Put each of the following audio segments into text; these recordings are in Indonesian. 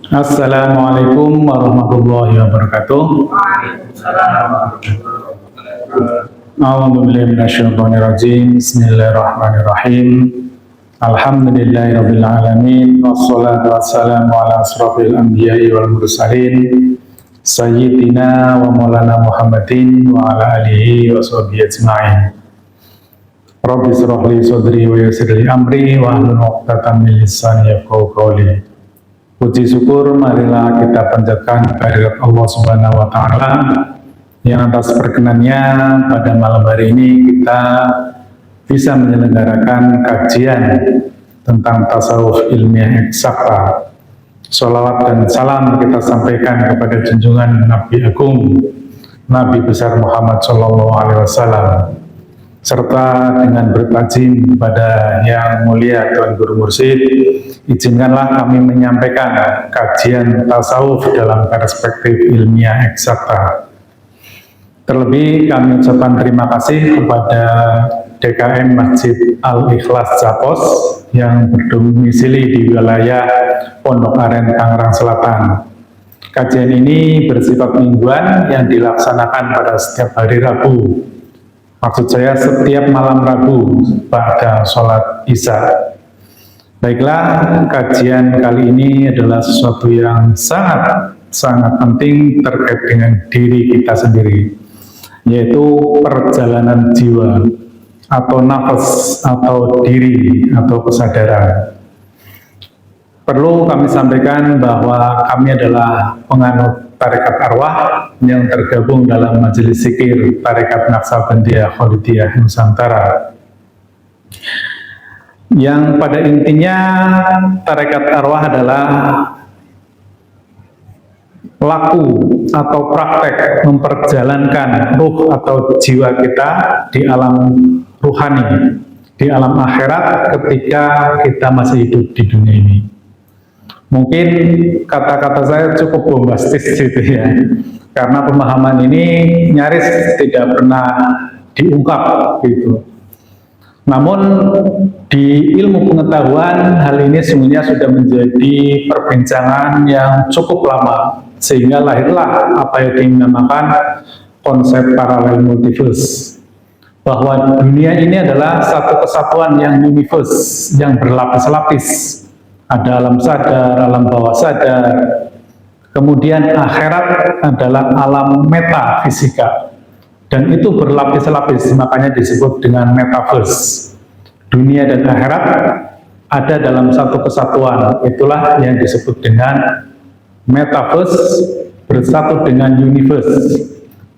Assalamualaikum warahmatullahi wabarakatuh. A'udzubillahi minasyaitonirrajim. Bismillahirrahmanirrahim. Alhamdulillahirabbil alamin wassalatu wassalamu ala asrofil anbiya'i wal mursalin sayyidina wa maulana Muhammadin wa ala alihi wa sahbihi ajma'in. Rabbi shrah li sadri wa yassir li amri wa hlul 'uqdatam min lisani yafqahu qawli. Puji syukur marilah kita panjatkan kehadirat Allah Subhanahu wa taala yang atas perkenannya pada malam hari ini kita bisa menyelenggarakan kajian tentang tasawuf ilmiah eksakta. Sholawat dan salam kita sampaikan kepada junjungan Nabi Agung, Nabi besar Muhammad SAW, serta dengan bertajim kepada Yang Mulia Tuan Guru Mursyid. Izinkanlah kami menyampaikan kajian tasawuf dalam perspektif ilmiah eksakta. Terlebih kami ucapkan terima kasih kepada DKM Masjid Al-Ikhlas Japos yang berdomisili di wilayah Pondok Aren, Tangerang Selatan. Kajian ini bersifat mingguan yang dilaksanakan pada setiap hari Rabu. Maksud saya setiap malam Rabu pada sholat Isya. Baiklah, kajian kali ini adalah sesuatu yang sangat penting terkait dengan diri kita sendiri, yaitu perjalanan jiwa atau nafas atau diri atau kesadaran. Perlu kami sampaikan bahwa kami adalah penganut tarekat arwah yang tergabung dalam majelis zikir tarekat Naqsabandiyah Kholidiyah Nusantara, yang pada intinya tarekat arwah adalah laku atau praktek memperjalankan ruh atau jiwa kita di alam ruhani, di alam akhirat ketika kita masih hidup di dunia ini. Mungkin kata-kata saya cukup bombastis gitu ya, karena pemahaman ini nyaris tidak pernah diungkap gitu. Namun di ilmu pengetahuan hal ini sesungguhnya sudah menjadi perbincangan yang cukup lama, sehingga lahirlah apa yang dinamakan konsep paralel multiverse, bahwa dunia ini adalah satu kesatuan yang universe, yang berlapis-lapis. Ada alam sadar, alam bawah sadar, kemudian akhirat adalah alam metafisika, dan itu berlapis-lapis, makanya disebut dengan metaverse. Dunia dan akhirat ada dalam satu kesatuan, itulah yang disebut dengan metaverse bersatu dengan universe,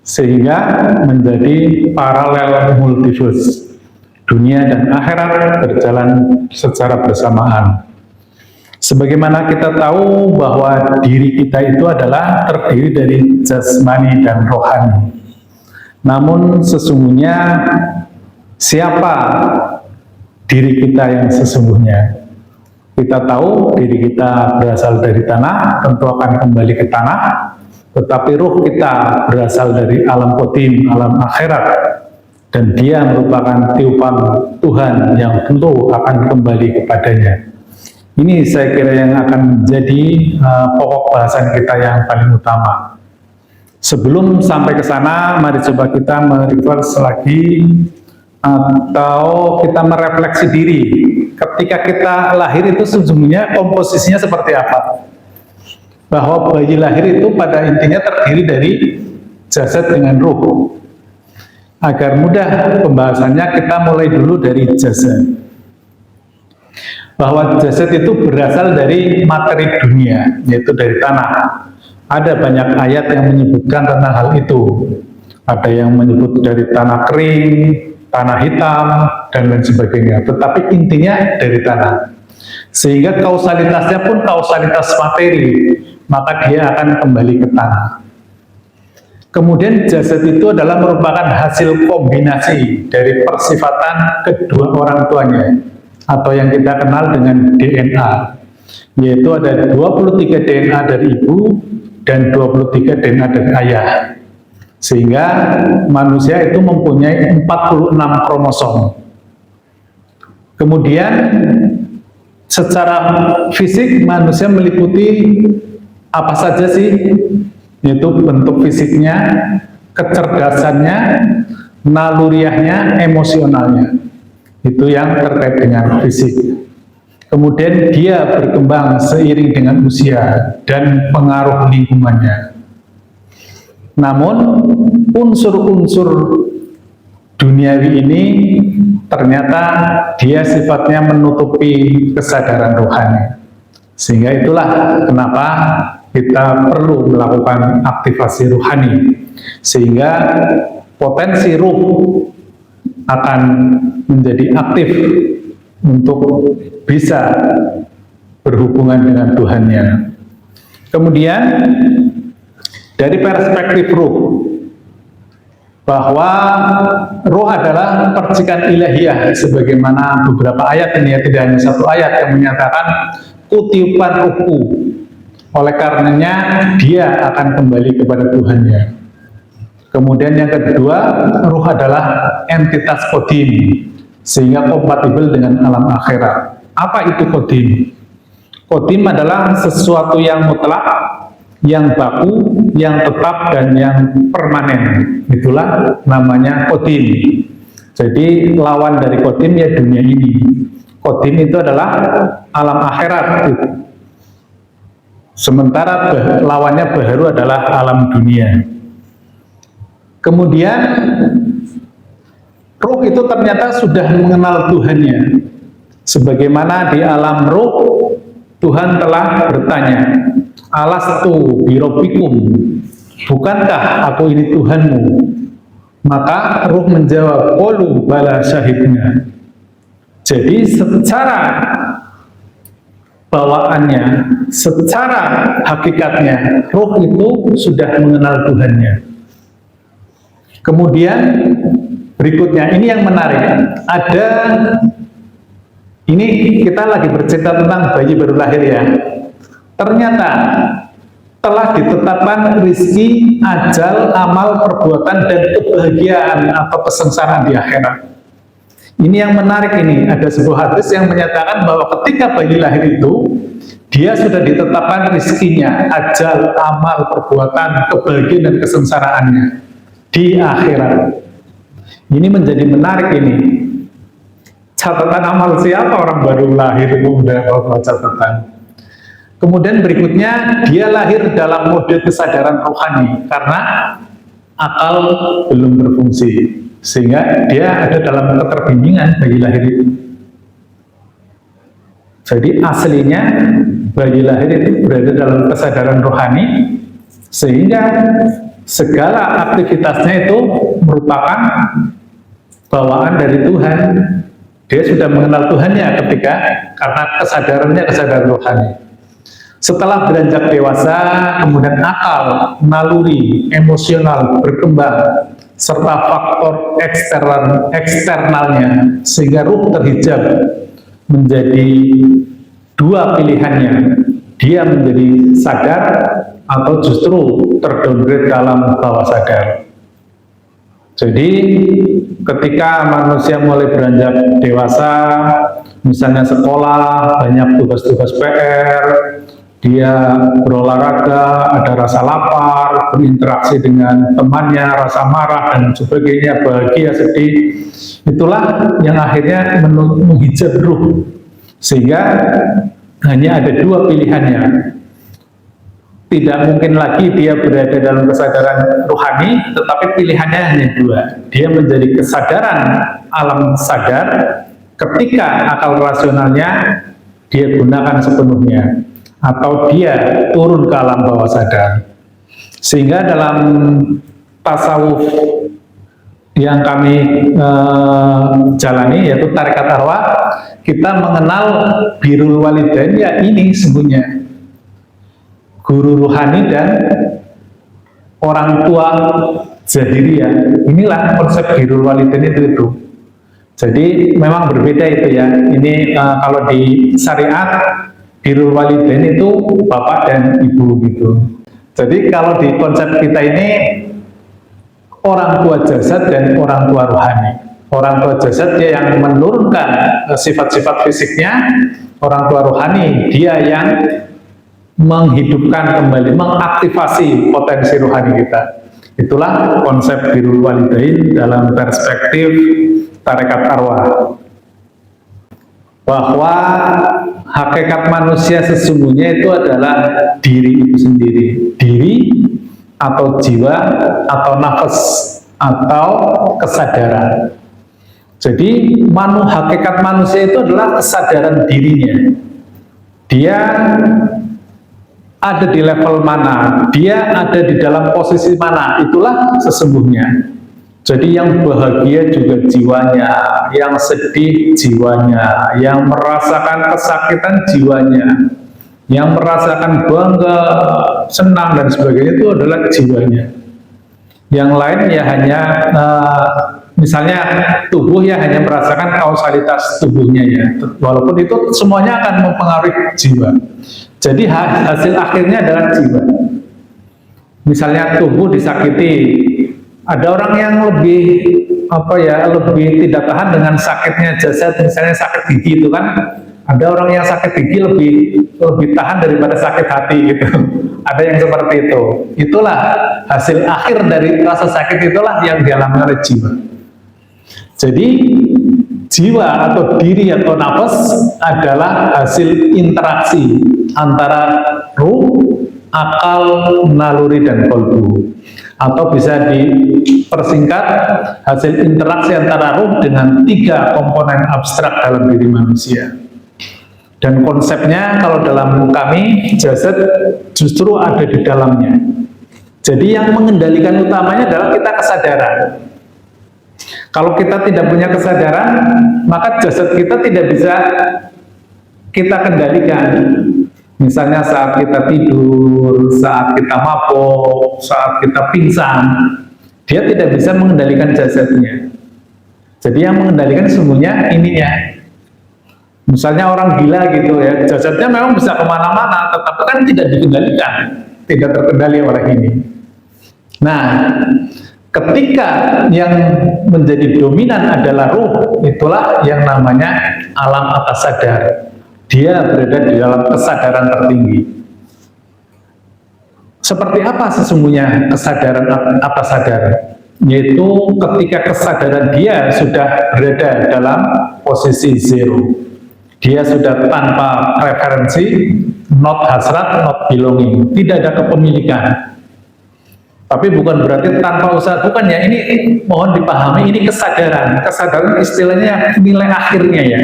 sehingga menjadi paralel multiverse. Dunia dan akhirat berjalan secara bersamaan. Sebagaimana kita tahu bahwa diri kita itu adalah terdiri dari jasmani dan rohani. Namun sesungguhnya siapa diri kita yang sesungguhnya? Kita tahu diri kita berasal dari tanah, tentu akan kembali ke tanah. Tetapi ruh kita berasal dari alam qadim, alam akhirat, dan dia merupakan tiupan Tuhan yang tentu akan kembali kepadanya. Ini saya kira yang akan menjadi pokok bahasan kita yang paling utama. Sebelum sampai ke sana, mari coba kita merefleks lagi atau kita merefleksi diri. Ketika kita lahir itu sesungguhnya komposisinya seperti apa? Bahwa bayi lahir itu pada intinya terdiri dari jasad dengan ruh. Agar mudah pembahasannya, kita mulai dulu dari jasad. Bahwa jasad itu berasal dari materi dunia, yaitu dari tanah. Ada banyak ayat yang menyebutkan tentang hal itu. Ada yang menyebut dari tanah kering, tanah hitam, dan lain sebagainya. Tetapi intinya dari tanah. Sehingga kausalitasnya pun kausalitas materi, maka dia akan kembali ke tanah. Kemudian jasad itu adalah merupakan hasil kombinasi dari persifatan kedua orang tuanya, atau yang kita kenal dengan DNA, yaitu ada 23 DNA dari ibu dan 23 DNA dari ayah, sehingga manusia itu mempunyai 46 kromosom. Kemudian Secara fisik manusia meliputi apa saja sih? Yaitu bentuk fisiknya, kecerdasannya, naluriahnya, emosionalnya. Itu yang terkait dengan fisik. Kemudian dia berkembang seiring dengan usia dan pengaruh lingkungannya. Namun unsur-unsur duniawi ini ternyata dia sifatnya menutupi kesadaran rohani. Sehingga itulah kenapa kita perlu melakukan aktivasi rohani. Sehingga potensi ruh akan menjadi aktif untuk bisa berhubungan dengan Tuhannya. Kemudian dari perspektif ruh, bahwa roh adalah percikan ilahiyah, sebagaimana beberapa ayat ini, ya, tidak hanya satu ayat yang menyatakan kutiupan ruhku, oleh karenanya dia akan kembali kepada Tuhannya. Kemudian yang kedua, ruh adalah entitas kodim, sehingga kompatibel dengan alam akhirat. Apa itu kodim? Kodim adalah sesuatu yang mutlak, yang baku, yang tetap, dan yang permanen. Itulah namanya kodim. Jadi lawan dari kodim ya dunia ini. Kodim itu adalah alam akhirat. Sementara lawannya baharu adalah alam dunia. Kemudian ruh itu ternyata sudah mengenal Tuhannya. Sebagaimana di alam ruh Tuhan telah bertanya, alastu birabbikum, bukankah aku ini Tuhanmu? Maka ruh menjawab, qalu bala syahidna. Jadi secara bawaannya, secara hakikatnya, ruh itu sudah mengenal Tuhannya. Kemudian berikutnya, ini yang menarik, ini kita lagi bercerita tentang bayi baru lahir ya. Ternyata telah ditetapkan rizki, ajal, amal, perbuatan, dan kebahagiaan atau kesengsaraan di akhirat. Ini yang menarik ini, ada sebuah hadis yang menyatakan bahwa ketika bayi lahir itu, dia sudah ditetapkan rizkinya, ajal, amal, perbuatan, kebahagiaan, dan kesengsaraannya di akhirat. Ini menjadi menarik ini. Catatan amal siapa orang baru lahir itu udah catatan. Kemudian berikutnya, dia lahir dalam mode kesadaran rohani karena akal belum berfungsi, sehingga dia ada dalam keterbimbingan bayi lahir itu. Jadi aslinya bayi lahir itu berada dalam kesadaran rohani, sehingga segala aktivitasnya itu merupakan bawaan dari Tuhan. Dia sudah mengenal Tuhannya karena kesadarannya kesadaran rohani. Setelah beranjak dewasa, kemudian akal, naluri, emosional berkembang, serta faktor eksternalnya, sehingga ruh terhijab menjadi dua pilihannya. Dia menjadi sadar atau justru terdowngrade dalam bawah sadar. Jadi ketika manusia mulai beranjak dewasa, misalnya sekolah, banyak tugas-tugas PR, dia berolahraga, ada rasa lapar, berinteraksi dengan temannya, rasa marah, dan sebagainya, bahagia, sedih, itulah yang akhirnya menghijab ruh. Sehingga hanya ada dua pilihannya. Tidak mungkin lagi dia berada dalam kesadaran rohani, tetapi pilihannya hanya dua. Dia menjadi kesadaran alam sadar ketika akal rasionalnya dia gunakan sepenuhnya, atau dia turun ke alam bawah sadar. Sehingga dalam tasawuf yang kami jalani, yaitu tarekat arwah, kita mengenal birrul walidain, ya ini sesungguhnya guru ruhani dan orang tua zahiriyah. Inilah konsep birrul walidain itu. Jadi memang berbeda itu ya. Ini kalau di syariat birrul walidain itu bapak dan ibu gitu. Jadi kalau di konsep kita ini orang tua jasad dan orang tua rohani. Orang tua jasad dia yang menurunkan sifat-sifat fisiknya, Orang tua rohani, dia yang menghidupkan kembali, mengaktifasi potensi rohani kita. Itulah konsep birrul walidain dalam perspektif tarekat arwah. Bahwa hakikat manusia sesungguhnya itu adalah diri itu sendiri. Diri atau jiwa atau nafas atau kesadaran. Jadi hakikat manusia itu adalah kesadaran dirinya. Dia ada di level mana, dia ada di dalam posisi mana, itulah sesungguhnya. Jadi yang bahagia juga jiwanya, yang sedih jiwanya, yang merasakan kesakitan jiwanya, yang merasakan bangga, senang dan sebagainya itu adalah jiwanya. Yang lain ya hanya misalnya tubuh ya hanya merasakan kausalitas tubuhnya ya, walaupun itu semuanya akan mempengaruhi jiwa. Jadi hasil akhirnya adalah jiwa. Misalnya tubuh disakiti, ada orang yang lebih lebih tidak tahan dengan sakitnya jasad, misalnya sakit gigi itu kan, ada orang yang sakit gigi lebih tahan daripada sakit hati gitu. Ada yang seperti itu. Itulah hasil akhir dari rasa sakit, itulah yang dialami oleh jiwa. Jadi jiwa atau diri atau nafas adalah hasil interaksi antara ruh, akal, naluri, dan kolbu. Atau bisa dipersingkat hasil interaksi antara ruh dengan 3 komponen abstrak dalam diri manusia. Dan konsepnya kalau dalam kami, jasad justru ada di dalamnya. Jadi yang mengendalikan utamanya adalah kita kesadaran. Kalau kita tidak punya kesadaran, maka jasad kita tidak bisa kita kendalikan. Misalnya saat kita tidur, saat kita mabuk, saat kita pingsan, dia tidak bisa mengendalikan jasadnya. Jadi yang mengendalikan sesungguhnya ininya. Misalnya orang gila gitu ya, jasadnya memang bisa kemana-mana, tetapi kan tidak dikendalikan, tidak terkendali oleh ini. Nah, ketika yang menjadi dominan adalah ruh, itulah yang namanya alam atas sadar. Dia berada di dalam kesadaran tertinggi. Seperti apa sesungguhnya kesadaran atas sadar? Yaitu ketika kesadaran dia sudah berada dalam posisi zero. Dia sudah tanpa preferensi, not hasrat, not belonging, tidak ada kepemilikan. Tapi bukan berarti tanpa usaha, bukan ya, ini mohon dipahami, ini kesadaran. Kesadaran istilahnya nilai akhirnya ya.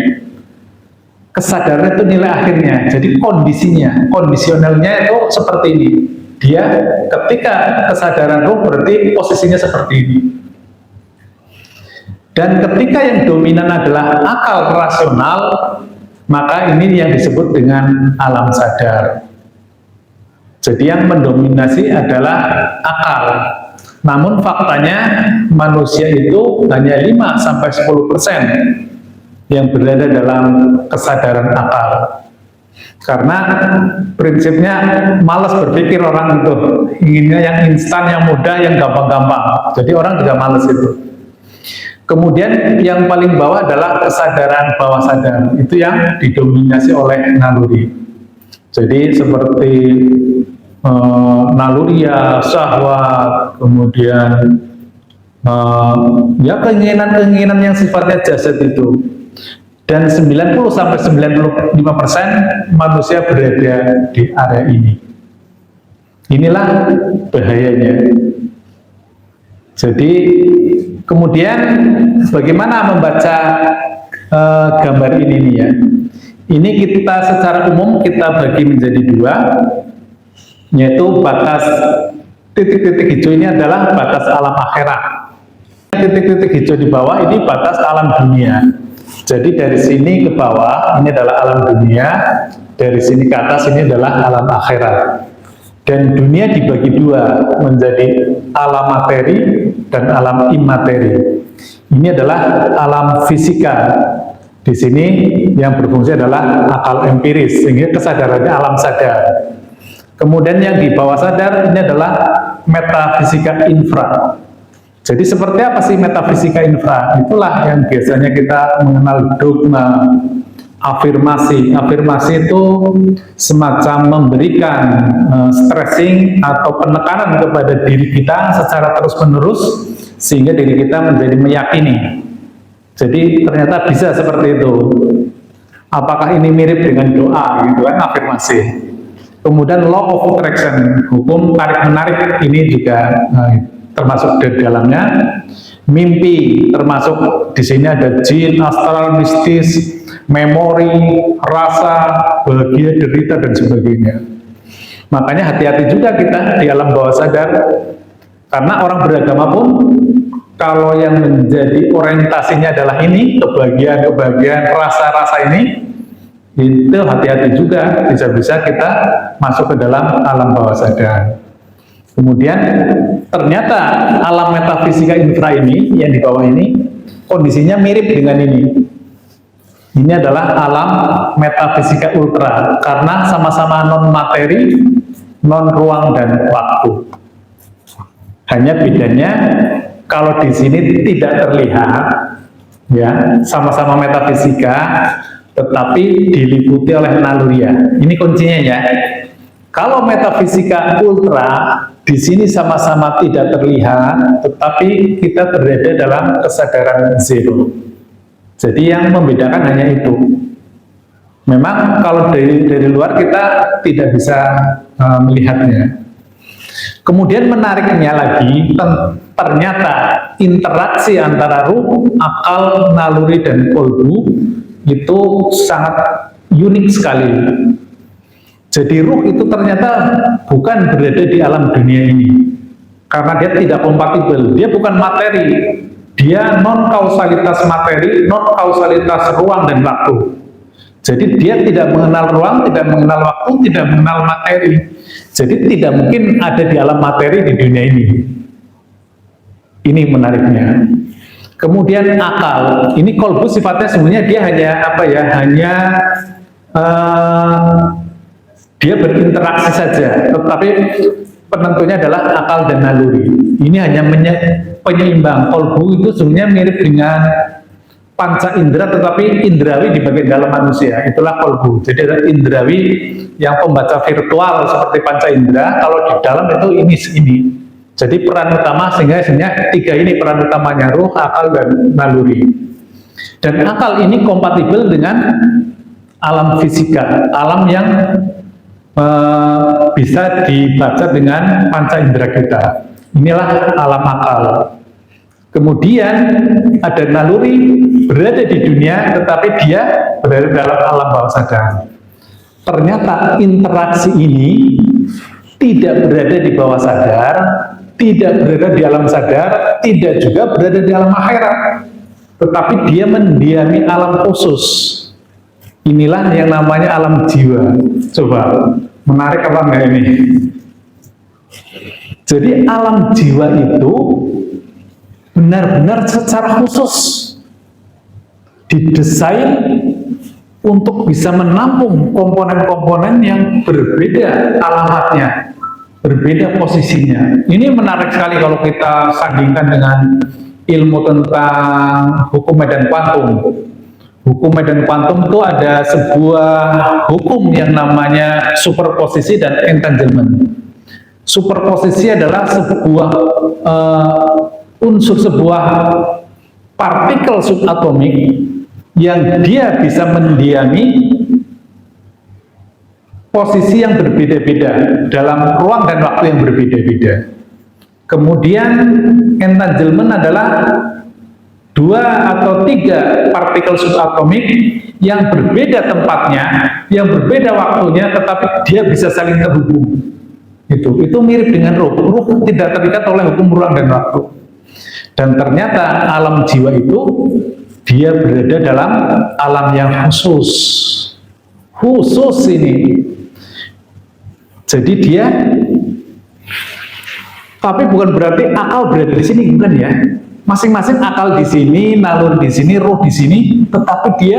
Kesadaran itu nilai akhirnya, jadi kondisinya, kondisionalnya itu seperti ini. Dia ketika kesadaran ruh berarti posisinya seperti ini. Dan ketika yang dominan adalah akal rasional, maka ini yang disebut dengan alam sadar. Jadi yang mendominasi adalah akal. Namun faktanya manusia itu hanya 5-10% yang berada dalam kesadaran akal. Karena prinsipnya malas berpikir orang itu, inginnya yang instan, yang mudah, yang gampang-gampang. Jadi orang juga malas itu. Kemudian yang paling bawah adalah kesadaran bawah sadar, itu yang didominasi oleh naluri. Jadi seperti naluriya, syahwat, kemudian ya keinginan-keinginan yang sifatnya jasad itu. Dan 90-95% manusia berada di area ini. Inilah bahayanya. Jadi kemudian bagaimana membaca gambar ini nih ya? Ini kita secara umum kita bagi menjadi 2, yaitu batas titik-titik hijau ini adalah batas alam akhirat. Titik-titik hijau di bawah ini batas alam dunia. Jadi dari sini ke bawah ini adalah alam dunia, dari sini ke atas ini adalah alam akhirat. Dan dunia dibagi 2 menjadi alam materi dan alam imateri. Ini adalah alam fisika. Di sini yang berfungsi adalah akal empiris, sehingga kesadarannya alam sadar. Kemudian yang di bawah sadar ini adalah metafisika infra. Jadi seperti apa sih metafisika infra? Itulah yang biasanya kita mengenal dogma, afirmasi. Afirmasi itu semacam memberikan stressing atau penekanan kepada diri kita secara terus-menerus sehingga diri kita menjadi meyakini. Jadi ternyata bisa seperti itu. Apakah ini mirip dengan doa gitu kan, afirmasi. Kemudian law of attraction, hukum tarik-menarik, ini juga termasuk di dalamnya. Mimpi termasuk di sini ada jin, astral, mistis, memori, rasa, bahagia, derita, dan sebagainya. Makanya hati-hati juga kita di alam bawah sadar, karena orang beragama pun kalau yang menjadi orientasinya adalah ini, kebahagiaan, rasa-rasa ini, itu hati-hati juga, bisa-bisa kita masuk ke dalam alam bawah sadar. Kemudian ternyata alam metafisika infra ini, yang di bawah ini, kondisinya mirip dengan ini. Ini adalah alam metafisika ultra, karena sama-sama non-materi, non-ruang dan waktu. Hanya bedanya, kalau di sini tidak terlihat, ya, sama-sama metafisika, tetapi diliputi oleh naluria. Ini kuncinya ya. Kalau metafisika ultra, di sini sama-sama tidak terlihat, tetapi kita berada dalam kesadaran zero. Jadi yang membedakan hanya itu. Memang kalau dari luar kita tidak bisa melihatnya. Kemudian menariknya lagi, ternyata interaksi antara ruh, akal, naluri, dan kolbu itu sangat unik sekali. Jadi ruh itu ternyata bukan berada di alam dunia ini, karena dia tidak kompatibel, dia bukan materi, dia non-kausalitas materi, non-kausalitas ruang dan waktu. Jadi dia tidak mengenal ruang, tidak mengenal waktu, tidak mengenal materi. Jadi tidak mungkin ada di alam materi di dunia ini. Ini menariknya. Kemudian akal, ini kolbu sifatnya sebenarnya dia hanya apa ya? Hanya dia berinteraksi saja, tetapi penentunya adalah akal dan naluri. Ini hanya penyeimbang. Kolbu itu sebenarnya mirip dengan panca indera, tetapi indrawi di bagian dalam manusia. Itulah kolbu. Jadi ada indrawi yang pembaca virtual seperti panca indera. Kalau di dalam itu ini. Jadi peran utama sehingga tiga ini peran utamanya, ruh, akal, dan naluri. Dan akal ini kompatibel dengan alam fisika, alam yang bisa dibaca dengan panca indera kita. Inilah alam akal. Kemudian ada naluri berada di dunia, tetapi dia berada dalam alam bawah sadar. Ternyata interaksi ini tidak berada di bawah sadar, tidak berada di alam sadar, tidak juga berada di alam akhirat, tetapi dia mendiami alam khusus. Inilah yang namanya alam jiwa. Coba, menarik apa enggak ini? Jadi alam jiwa itu benar-benar secara khusus didesain untuk bisa menampung komponen-komponen yang berbeda alamatnya, berbeda posisinya. Ini menarik sekali kalau kita sandingkan dengan ilmu tentang hukum medan kuantum. Hukum medan kuantum itu ada sebuah hukum yang namanya superposisi dan entanglement. Superposisi adalah sebuah unsur, sebuah partikel subatomik yang dia bisa mendiami posisi yang berbeda-beda dalam ruang dan waktu yang berbeda-beda. Kemudian entanglement adalah 2 atau 3 partikel subatomik yang berbeda tempatnya, yang berbeda waktunya, tetapi dia bisa saling terhubung. Itu mirip dengan ruh. Ruh tidak terikat oleh hukum ruang dan waktu. Dan ternyata alam jiwa itu dia berada dalam alam yang khusus. Khusus ini. Jadi dia, tapi bukan berarti akal berada di sini, bukan ya. Masing-masing akal di sini, nalur di sini, ruh di sini, tetapi dia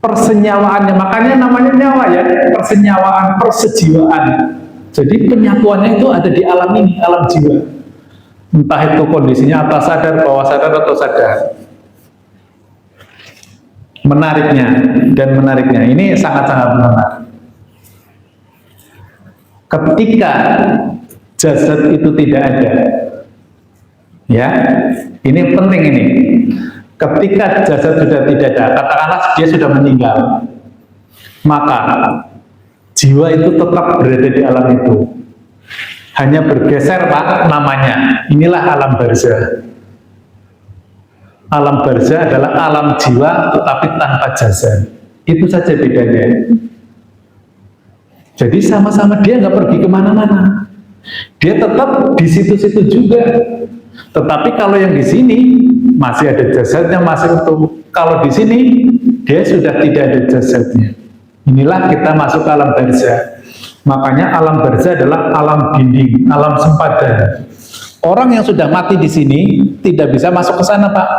persenyawaannya, makanya namanya nyawa ya, persenyawaan, persejiwaan. Jadi penyatuannya itu ada di alam ini, alam jiwa. Entah itu kondisinya atas sadar, bawah sadar, atau sadar. menariknya ini sangat-sangat menarik. Ketika jasad itu tidak ada, ya, ini penting ini. Ketika jasad sudah tidak ada, katakanlah dia sudah meninggal, maka jiwa itu tetap berada di alam itu. Hanya bergeser Pak namanya. Inilah alam barzah. Alam barzah adalah alam jiwa tetapi tanpa jasad. Itu saja bedanya. Jadi sama-sama dia nggak pergi kemana-mana. Dia tetap di situ-situ juga. Tetapi kalau yang di sini masih ada jasadnya, masih utuh. Kalau di sini dia sudah tidak ada jasadnya. Inilah kita masuk ke alam barzah. Makanya alam barzah adalah alam dinding, alam sempadan. Orang yang sudah mati di sini tidak bisa masuk ke sana, Pak.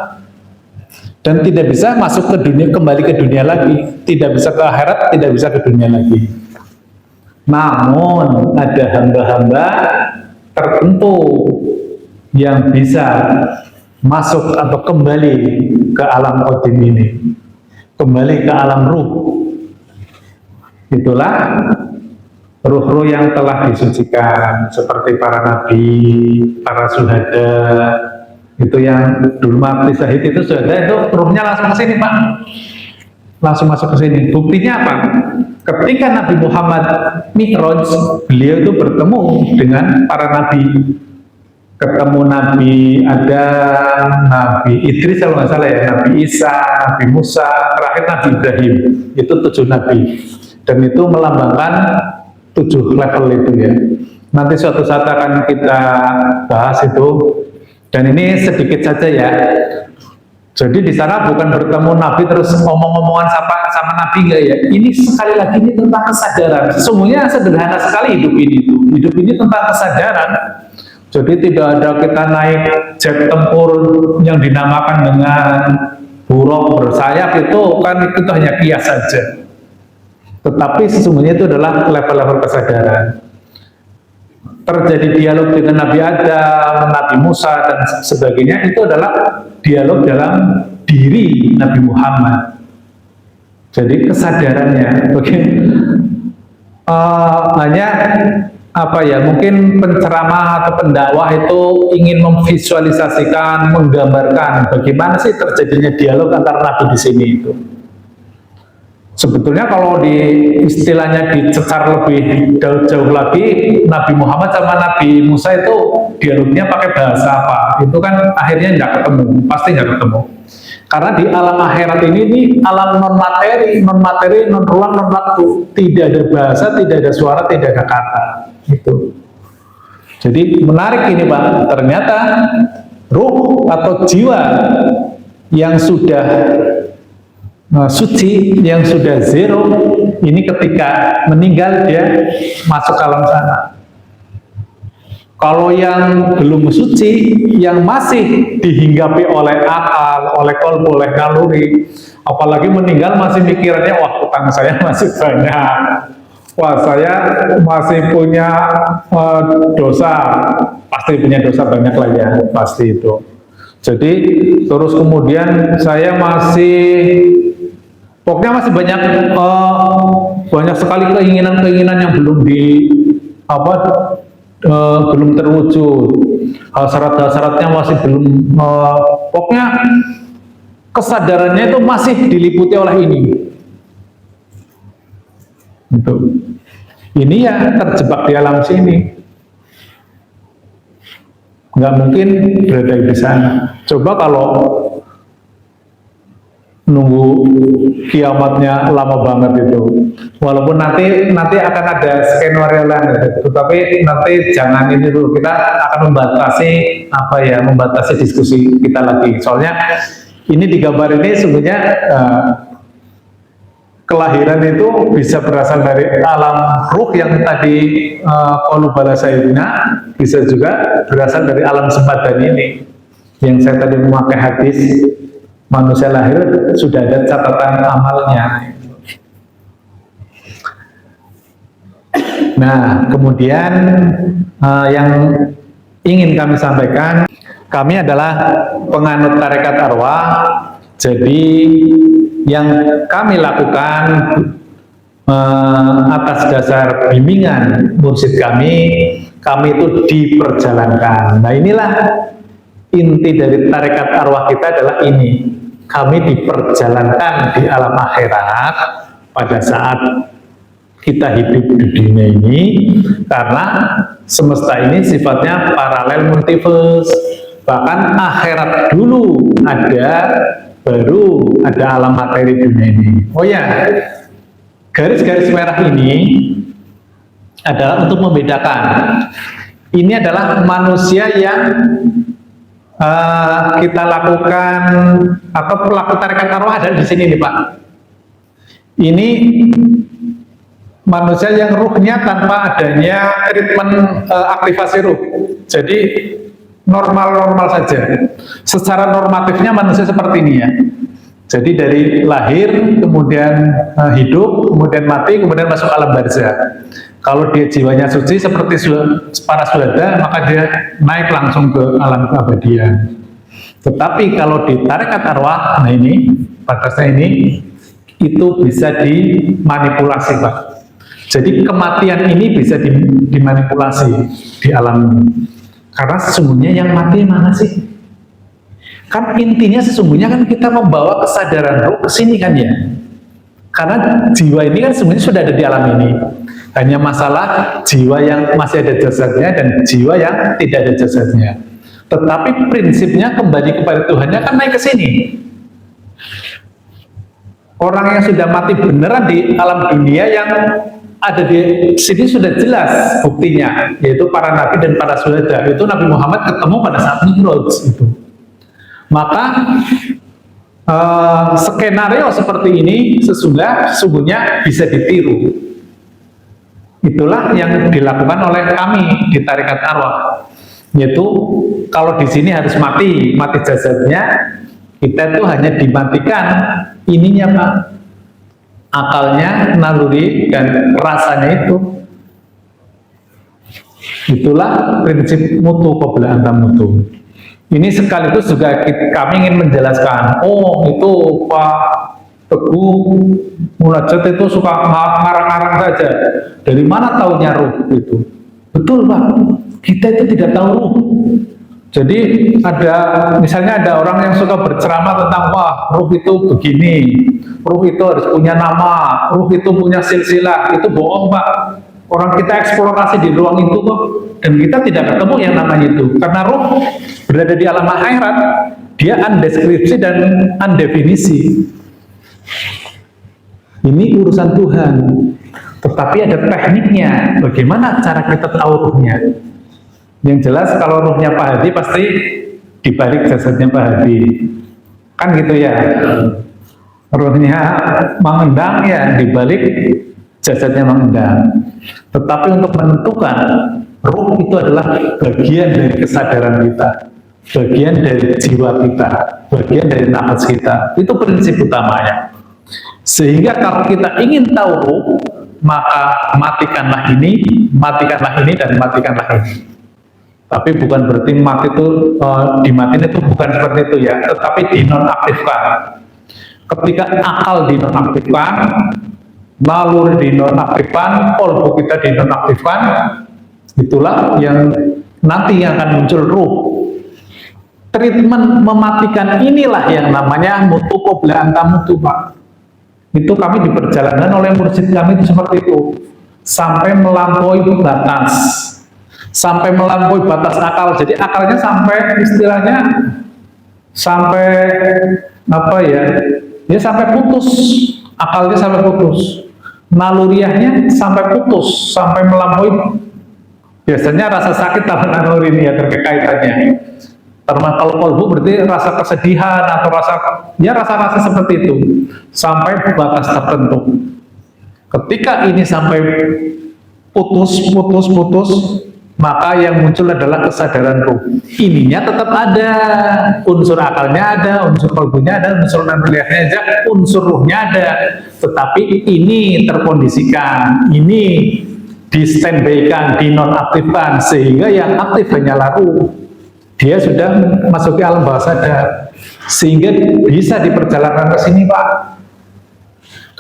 Dan tidak bisa masuk ke dunia, kembali ke dunia lagi. Tidak bisa ke akhirat, tidak bisa ke dunia lagi. Namun ada hamba-hamba tertentu yang bisa masuk atau kembali ke alam qadim ini, kembali ke alam ruh. Itulah ruh-ruh yang telah disucikan, seperti para nabi, para syuhada. Itu yang dulu mati syahid itu syuhada, itu ruhnya langsung ke sini Pak, langsung masuk ke sini. Buktinya apa? Ketika Nabi Muhammad Mi'raj, beliau itu bertemu dengan para nabi. Ketemu Nabi Adam, Nabi Idris kalau nggak salah ya, Nabi Isa, Nabi Musa, terakhir Nabi Ibrahim. Itu 7 nabi. Dan itu melambangkan 7 level itu ya. Nanti suatu saat akan kita bahas itu. Dan ini sedikit saja ya. Jadi di sana bukan bertemu Nabi terus ngomong-ngomongan sama Nabi enggak ya. Ini sekali lagi ini tentang kesadaran. Sesungguhnya sederhana sekali hidup ini itu. Hidup ini tentang kesadaran. Jadi tidak ada kita naik jet tempur yang dinamakan dengan burung bersayap, itu kan itu hanya kias saja. Tetapi sesungguhnya itu adalah level-level kesadaran. Terjadi dialog dengan Nabi Adam, Nabi Musa dan sebagainya, itu adalah dialog dalam diri Nabi Muhammad. Jadi kesadarannya hanya apa ya, mungkin penceramah atau pendakwah itu ingin memvisualisasikan, menggambarkan bagaimana sih terjadinya dialog antara nabi di sini itu. Sebetulnya kalau di istilahnya dicecar lebih jauh-jauh lagi, Nabi Muhammad sama Nabi Musa itu dialognya pakai bahasa apa? Itu kan akhirnya nggak ketemu, pasti nggak ketemu. Karena di alam akhirat ini alam non materi, non ruang, non waktu, tidak ada bahasa, tidak ada suara, tidak ada kata. Itu. Jadi menarik ini Pak. Ternyata ruh atau jiwa yang sudah suci, yang sudah zero, ini ketika meninggal dia masuk ke alam sana. Kalau yang belum suci, yang masih dihinggapi oleh akal, oleh kolbu, oleh naluri, apalagi meninggal masih mikirannya, wah utang saya masih banyak, wah saya masih punya dosa, pasti punya dosa banyak lah ya, pasti itu. Jadi terus kemudian saya pokoknya masih banyak sekali keinginan-keinginan yang belum belum terwujud, syarat-syaratnya masih belum, pokoknya kesadarannya itu masih diliputi oleh ini. Gitu. Ini ya terjebak di alam sini, nggak mungkin berada di sana. Coba kalau nunggu kiamatnya lama banget itu, walaupun nanti akan ada skenario lain, tetapi nanti jangan ini dulu, kita akan membatasi diskusi kita lagi. Soalnya ini di gambar ini sebenarnya kelahiran itu bisa berasal dari alam ruh yang tadi qalu bala sayyidina, bisa juga berasal dari alam sempadan ini yang saya tadi memakai hadis. Manusia lahir sudah ada catatan amalnya. Nah, kemudian yang ingin kami sampaikan, kami adalah penganut tarekat arwah. Jadi yang kami lakukan atas dasar bimbingan mursyid kami itu diperjalankan. Nah, inilah inti dari tarekat arwah kita adalah ini. Kami diperjalankan di alam akhirat pada saat kita hidup di dunia ini, karena semesta ini sifatnya paralel multiverse. Bahkan akhirat dulu ada, baru ada alam materi dunia ini. Oh ya, garis-garis merah ini adalah untuk membedakan. Ini adalah manusia yang kita lakukan, atau pelaku tarekat arwah ada di sini nih Pak. Ini manusia yang ruhnya tanpa adanya treatment aktivasi ruh. Jadi normal-normal saja. Secara normatifnya manusia seperti ini ya. Jadi dari lahir, kemudian hidup, kemudian mati, kemudian masuk alam barzah. Kalau dia jiwanya suci seperti para syuhada, maka dia naik langsung ke alam keabadian. Tetapi kalau di tarekat arwah, nah ini, batasnya ini, itu bisa dimanipulasi Pak. Jadi kematian ini bisa dimanipulasi di alam ini. Karena sesungguhnya yang mati mana sih? Kan intinya sesungguhnya kan kita membawa kesadaran roh ke sini kan ya. Karena jiwa ini kan sebenarnya sudah ada di alam ini. Hanya masalah jiwa yang masih ada jasadnya dan jiwa yang tidak ada jasadnya. Tetapi prinsipnya kembali kepada Tuhannya kan naik ke sini. Orang yang sudah mati beneran di alam dunia yang ada di sini sudah jelas buktinya, yaitu para nabi dan para syuhada. Itu Nabi Muhammad ketemu pada saat Mi'raj itu. Maka skenario seperti ini sesungguhnya bisa ditiru. Itulah yang dilakukan oleh kami di tarekat arwah, yaitu kalau di sini harus mati jasadnya, kita itu hanya dimatikan ininya Pak, akalnya, naluri, dan rasanya itu. Itulah prinsip mutu qabla antam mutu. Ini sekaligus juga kami ingin menjelaskan, oh itu Pak Teguh Munajat itu suka ngarang-ngarang saja. Dari mana taunya ruh itu? Betul Pak, kita itu tidak tahu ruh. Jadi misalnya ada orang yang suka berceramah tentang wah ruh itu begini, ruh itu harus punya nama, ruh itu punya silsilah. Itu bohong Pak. Orang kita eksplorasi di ruang itu kok, dan kita tidak ketemu yang namanya itu. Karena ruh berada di alam akhirat, dia undeskripsi dan undefinisi. Ini urusan Tuhan. Tetapi ada tekniknya. Bagaimana cara kita tahu ruhnya? Yang jelas kalau ruhnya Pak Hadi pasti dibalik jasadnya Pak Hadi. Kan gitu ya. Ruhnya Mang Endang ya dibalik jasadnya Mang Endang. Tetapi untuk menentukan ruh itu adalah bagian dari kesadaran kita, bagian dari jiwa kita, bagian dari nafas kita. Itu prinsip utamanya. Sehingga kalau kita ingin tahu ruh, maka matikanlah ini, dan matikanlah ini. Tapi bukan berarti mati itu dimatiin itu bukan seperti itu ya, tetapi dinonaktifkan. Ketika akal dinonaktifkan, naluri dinonaktifkan, kolbu kita dinonaktifkan, itulah yang nanti yang akan muncul ruh. Treatment mematikan inilah yang namanya mutu qabla antam mutu Pak. Itu kami diperjalankan oleh mursyid kami itu seperti itu, sampai melampaui batas, sampai melampaui batas akal. Jadi akalnya sampai istilahnya sampai apa ya? Dia sampai putus, akalnya sampai putus, naluriahnya sampai putus, sampai melampaui. Biasanya rasa sakit sama naluri ini ya terkaitannya. Termasuk kalau kolbu berarti rasa kesedihan atau rasa-rasa seperti itu sampai batas tertentu. Ketika ini sampai putus, maka yang muncul adalah kesadaran ruh. Ininya tetap ada, unsur akalnya ada, unsur kolbunya ada, unsur naluriahnya ada, unsur ruhnya ada. Tetapi ini terkondisikan, ini di standby-kan, dinonaktifkan, sehingga yang aktif hanyalah ruh. Dia sudah masuki alam bawah sadar, sehingga bisa diperjalankan ke sini Pak.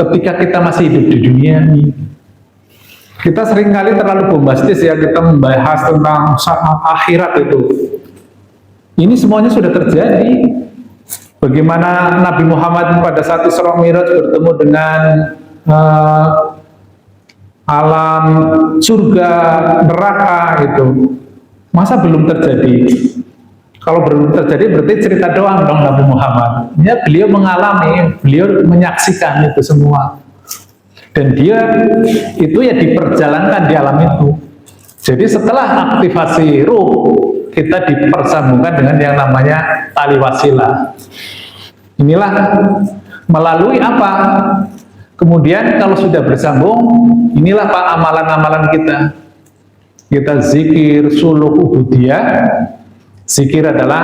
ketika kita masih hidup di dunia ini. Kita seringkali terlalu bombastis ya, kita membahas tentang akhirat itu. Ini semuanya sudah terjadi. Bagaimana Nabi Muhammad pada saat Isra Mi'raj bertemu dengan alam surga, neraka itu. Masa belum terjadi? Kalau belum terjadi berarti cerita doang dong Nabi Muhammad. Ya, beliau mengalami, beliau menyaksikan itu semua. Dan dia itu ya diperjalankan di alam itu. Jadi setelah aktivasi ruh, kita dipersambungkan dengan yang namanya tali wasilah. Inilah melalui apa? Kemudian kalau sudah bersambung, inilah Pak amalan-amalan kita. Kita zikir, suluk, ubudiyah. Zikir adalah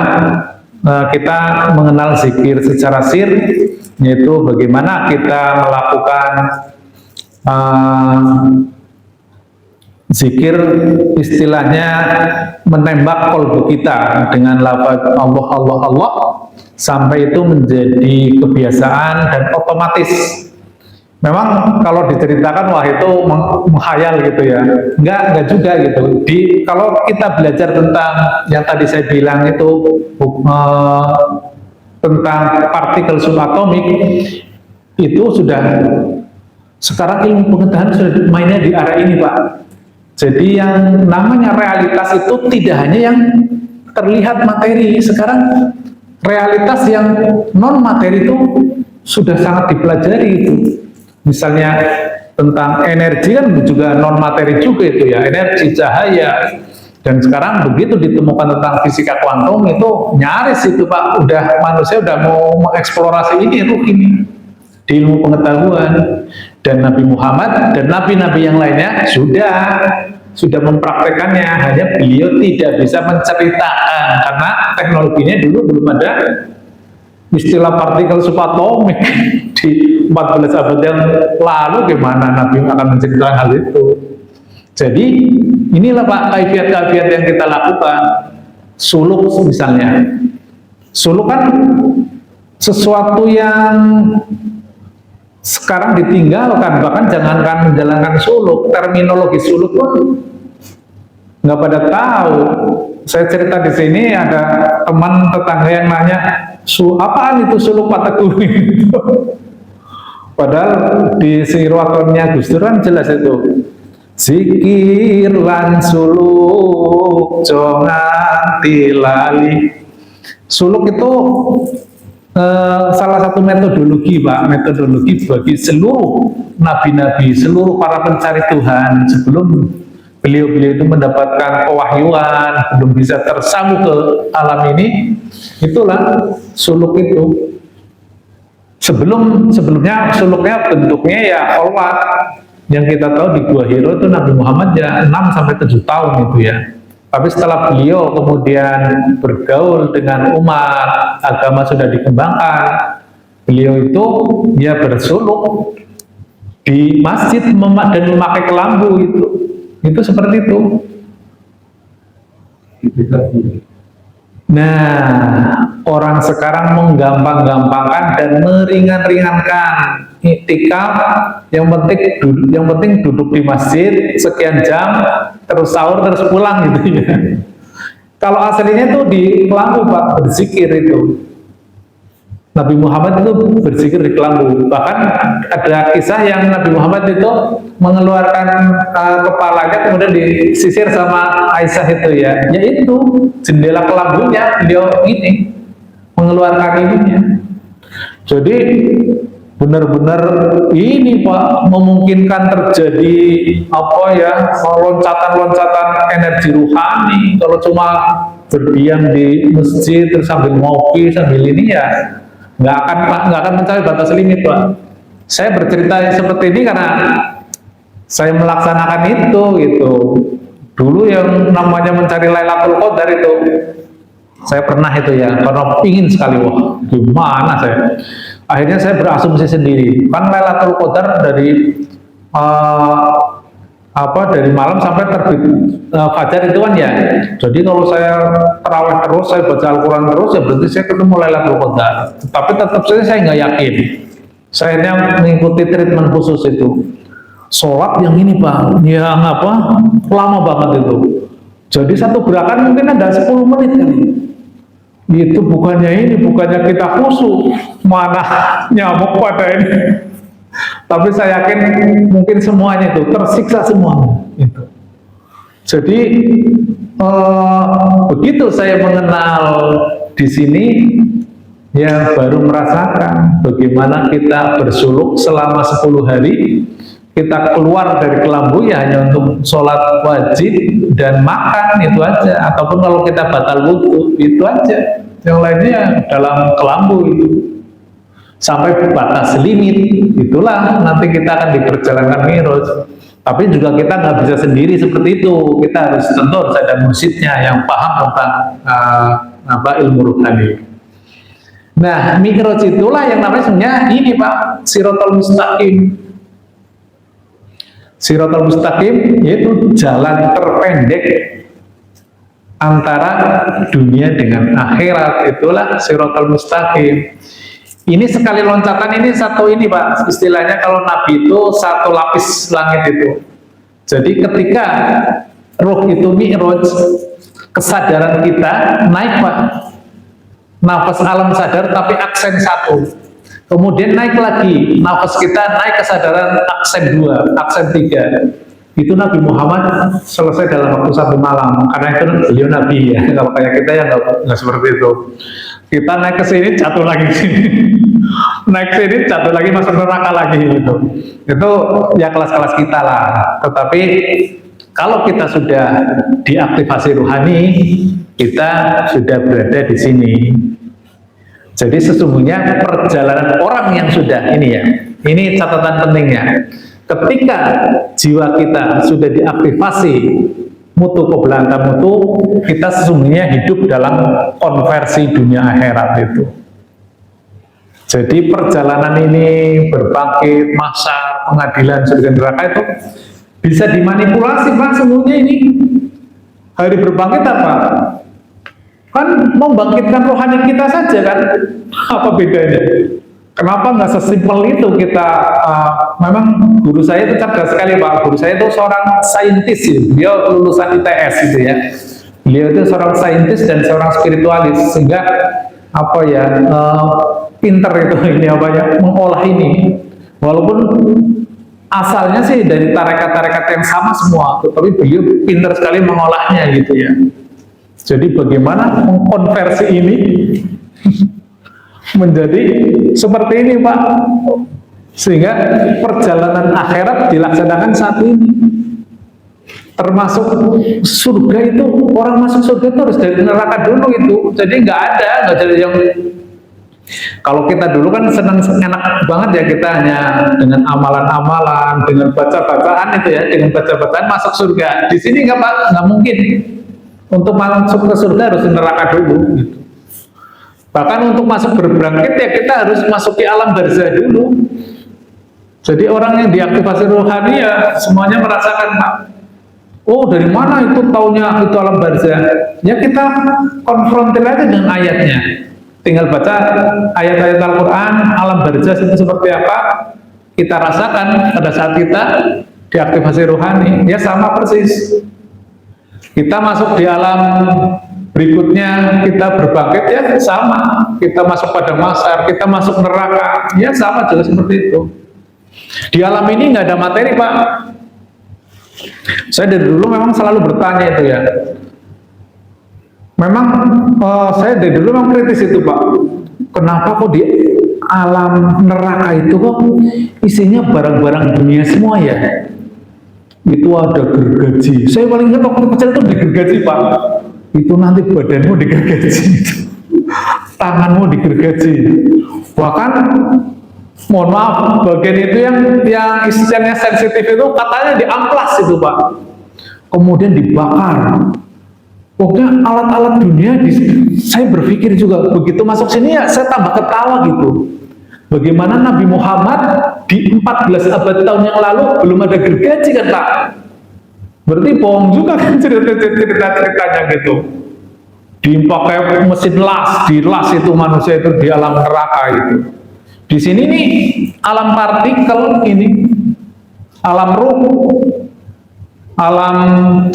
kita mengenal zikir secara sir, yaitu bagaimana kita melakukan zikir, istilahnya menembak kolbu kita dengan lafaz Allah Allah Allah sampai itu menjadi kebiasaan dan otomatis. Memang kalau diceritakan wah itu menghayal gitu ya, enggak juga gitu. Kalau kita belajar tentang yang tadi saya bilang itu tentang partikel subatomik, itu sudah sekarang ilmu pengetahuan sudah mainnya di arah ini Pak. Jadi yang namanya realitas itu tidak hanya yang terlihat materi, sekarang realitas yang non materi itu sudah sangat dipelajari itu. Misalnya tentang energi kan juga non materi juga itu ya, energi, cahaya. Dan sekarang begitu ditemukan tentang fisika kuantum itu nyaris itu Pak, udah manusia udah mau mengeksplorasi ini ruh ini di ilmu pengetahuan. Dan Nabi Muhammad dan nabi-nabi yang lainnya sudah mempraktekannya, hanya beliau tidak bisa menceritakan karena teknologinya dulu belum ada istilah partikel subatomik. Di 14 abad yang lalu gimana Nabi akan menceritakan hal itu. Jadi inilah Pak kaifiat-kaifiat yang kita lakukan. Suluk misalnya, suluk kan sesuatu yang sekarang ditinggalkan, bahkan jangankan menjalankan suluk, terminologi suluk pun nggak pada tahu. Saya cerita di sini ada teman tetangga yang nanya, apaan itu suluk Pak Teguh itu? Padahal di sirwatonnya Gus Dur kan jelas itu. Zikir lan suluk jangan tilali. Suluk itu salah satu metodologi Pak, metodologi bagi seluruh nabi-nabi, seluruh para pencari Tuhan sebelum beliau-beliau itu mendapatkan pewahyuan, belum bisa tersambung ke alam ini. Itulah suluk itu. Sebelumnya suluknya bentuknya ya kholwat. Yang kita tahu di Gua Hiro itu Nabi Muhammad ya 6-7 tahun itu ya. Tapi setelah beliau kemudian bergaul dengan umat, agama sudah dikembangkan, beliau itu ya bersuluk di masjid dan memakai kelambu itu seperti itu. Nah, orang sekarang menggampang-gampangkan dan meringan-ringankan iktikaf. Yang penting duduk di masjid sekian jam, terus sahur, terus pulang gitu ya. Kalau aslinya itu di kelambu Pak, berzikir itu. Nabi Muhammad itu berzikir di kelambu. Bahkan ada kisah yang Nabi Muhammad itu mengeluarkan kepalanya kemudian disisir sama Aisyah itu ya. Yaitu jendela kelambunya beliau ini mengeluarkan ininya. Jadi benar-benar ini Pak memungkinkan terjadi apa ya, loncatan-loncatan energi ruhani. Kalau cuma berdiam di masjid terus sambil ngopi sambil ini ya nggak akan mencari batas limit Pak. Saya bercerita seperti ini karena saya melaksanakan itu gitu. Dulu yang namanya mencari Lailatul Qadar itu saya pernah itu ya, karena ingin sekali, wah gimana saya. Akhirnya saya berasumsi sendiri, kan Lailatul Qadar dari dari malam sampai terbit fajar itu kan ya. Jadi kalau saya tarawih terus, saya baca Al-Quran terus, ya berarti saya ketemu Lailatul Qadar. Tapi tetap saja saya nggak yakin. Saya hanya mengikuti treatment khusus itu. Sholat yang ini Pak, yang apa, lama banget itu. Jadi satu gerakan mungkin ada 10 menit kan. Itu bukannya bukannya kita khusyuk, mana nyamuk pada ini. Tapi saya yakin mungkin semuanya itu tersiksa semuanya. Itu. Jadi begitu saya mengenal di sini, ya baru merasakan bagaimana kita bersuluk selama 10 hari. Kita keluar dari kelambu ya hanya untuk sholat wajib dan makan, itu aja. Ataupun kalau kita batal wudhu, itu aja. Yang lainnya dalam kelambu itu. Sampai batas limit, itulah nanti kita akan diperjalankan Mi'raj. Tapi juga kita nggak bisa sendiri seperti itu. Kita harus tentu harus ada mursyidnya yang paham tentang ilmu ruhani. Nah, Mi'raj itulah yang namanya sebenarnya ini Pak, Shiratal Mustaqim. Shiratal Mustaqim yaitu jalan terpendek antara dunia dengan akhirat, itulah Shiratal Mustaqim. Ini sekali loncatan ini satu ini Pak, istilahnya kalau Nabi itu satu lapis langit itu. Jadi ketika ruh itu Mi'raj, kesadaran kita naik Pak, nafas alam sadar tapi aksen satu. Kemudian naik lagi, nafas kita naik kesadaran aksen 2, aksen 3. Itu Nabi Muhammad selesai dalam waktu 1 malam. Karena itu beliau Nabi ya. Kalau kayak kita ya nggak seperti itu. Kita naik ke sini, jatuh lagi ke sini. Naik ke sini, jatuh lagi, masuk neraka lagi gitu. Itu ya kelas-kelas kita lah. Tetapi kalau kita sudah diaktifasi ruhani, kita sudah berada di sini. Jadi sesungguhnya perjalanan orang yang sudah ini ya, ini catatan pentingnya. Ketika jiwa kita sudah diaktifasi mutu belanta mutu, kita sesungguhnya hidup dalam konversi dunia akhirat itu. Jadi perjalanan ini berbangkit, mahsyar, pengadilan, surga neraka itu bisa dimanipulasi Pak. Sesungguhnya ini hari berbangkit apa? Kan membangkitkan rohani kita saja kan, apa bedanya? Kenapa nggak sesimpel itu kita? Memang guru saya itu cerdas sekali Pak. Guru saya itu seorang saintis ya. Dia lulusan ITS gitu ya. Beliau itu seorang saintis dan seorang spiritualis, sehingga apa ya, pinter itu ini apa ya, mengolah ini. Walaupun asalnya sih dari tarekat-tarekat yang sama semua, tapi beliau pinter sekali mengolahnya gitu ya. Jadi bagaimana mengkonversi ini menjadi seperti ini Pak, sehingga perjalanan akhirat dilaksanakan saat ini. Termasuk surga itu, orang masuk surga itu harus dari neraka dulu itu. Jadi nggak jadi yang kalau kita dulu kan senang enak banget ya, kita hanya dengan amalan-amalan, dengan baca-bacaan itu ya, dengan baca-bacaan masuk surga. Di sini nggak Pak, nggak mungkin. Untuk masuk ke surga harus di neraka dulu gitu. Bahkan untuk masuk berbangkit ya kita harus masuki alam barzah dulu. Jadi orang yang diaktifasi rohani ya semuanya merasakan, oh dari mana itu taunya itu alam barzah? Ya kita konfrontir aja dengan ayatnya. Tinggal baca ayat-ayat Al-Quran, alam barzah itu seperti apa, kita rasakan pada saat kita diaktifasi rohani. Ya sama persis. Kita masuk di alam berikutnya, kita berbangkit ya sama. Kita masuk pada mahsyar, kita masuk neraka, ya sama juga seperti itu. Di alam ini nggak ada materi Pak. Saya dari dulu memang selalu bertanya itu ya. Memang saya dari dulu memang kritis itu Pak. Kenapa kok di alam neraka itu kok isinya barang-barang dunia semua ya? Itu ada gergaji. Saya paling ingat waktu kecil itu digergaji Pak. Itu nanti badanmu digergaji, tanganmu digergaji. Bahkan mohon maaf, bagian itu yang istilahnya sensitif itu katanya diamplas itu Pak. Kemudian dibakar. Pokoknya alat-alat dunia, saya berpikir juga begitu masuk sini ya saya tambah ketawa gitu. Bagaimana Nabi Muhammad di 14 abad tahun yang lalu belum ada gergaji kan Pak? Berarti bohong juga kan cerita-ceritanya gitu. Dipakai mesin las, di las itu manusia itu di alam neraka itu. Di sini nih alam partikel ini, alam ruh, alam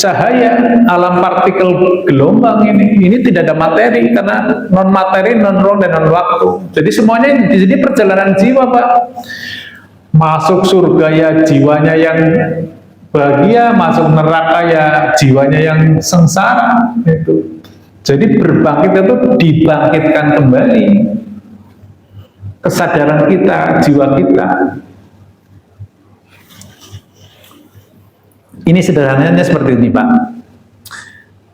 cahaya, alam partikel gelombang ini tidak ada materi karena non materi, non ruang dan non waktu. Jadi semuanya di sini perjalanan jiwa, Pak. Masuk surga ya jiwanya yang bahagia, masuk neraka ya jiwanya yang sengsara itu. Jadi berbangkit itu dibangkitkan kembali kesadaran kita, jiwa kita. Ini sederhananya seperti ini, Pak.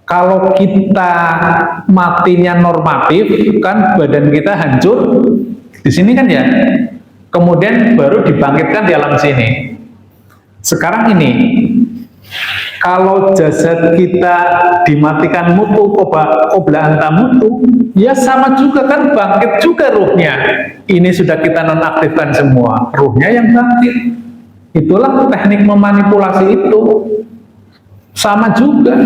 Kalau kita matinya normatif, kan badan kita hancur di sini kan ya. Kemudian baru dibangkitkan di alam sini. Sekarang ini, kalau jasad kita dimatikan mutu, qobla anta mutu, ya sama juga kan bangkit juga ruhnya. Ini sudah kita nonaktifkan semua, ruhnya yang bangkit. Itulah teknik memanipulasi itu. Sama juga.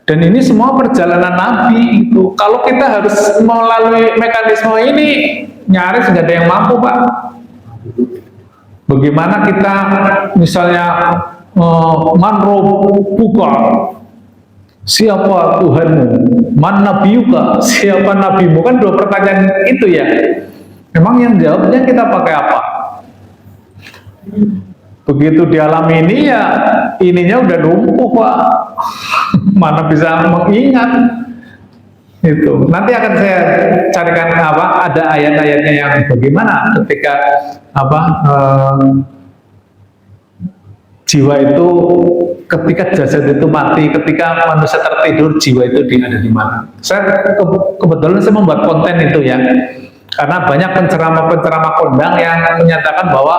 Dan ini semua perjalanan Nabi itu. Kalau kita harus melalui mekanisme ini, nyaris nggak ada yang mampu, Pak. Bagaimana kita misalnya manrob buka, siapa Tuhanmu? Man nabiyuka, siapa nabimu? Kan dua pertanyaan itu ya. Memang yang jawabnya kita pakai apa? Begitu di alam ini ya ininya udah lumpuh, Pak. Mana bisa mengingat itu. Nanti akan saya carikan ada ayat-ayatnya yang bagaimana ketika jiwa itu ketika jasad itu mati, ketika manusia tertidur, jiwa itu ada di mana. Saya kebetulan saya membuat konten itu ya, karena banyak penceramah-penceramah kondang yang menyatakan bahwa